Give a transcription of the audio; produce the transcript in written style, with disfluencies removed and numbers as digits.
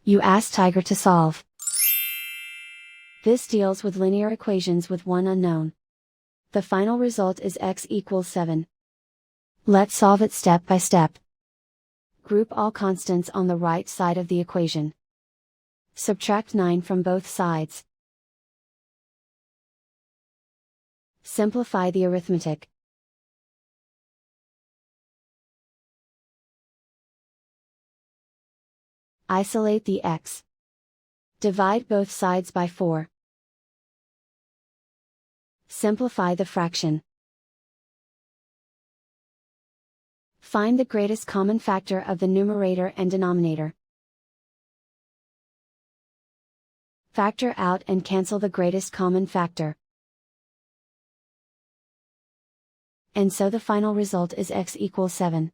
You ask Tiger to solve. This deals with linear equations with one unknown. The final result is x equals 7. Let's solve it step by step. Group all constants on the right side of the equation. Subtract 9 from both sides. Simplify the arithmetic. Isolate the x. Divide both sides by 4. Simplify the fraction. Find the greatest common factor of the numerator and denominator. Factor out and cancel the greatest common factor. And so the final result is x equals 7.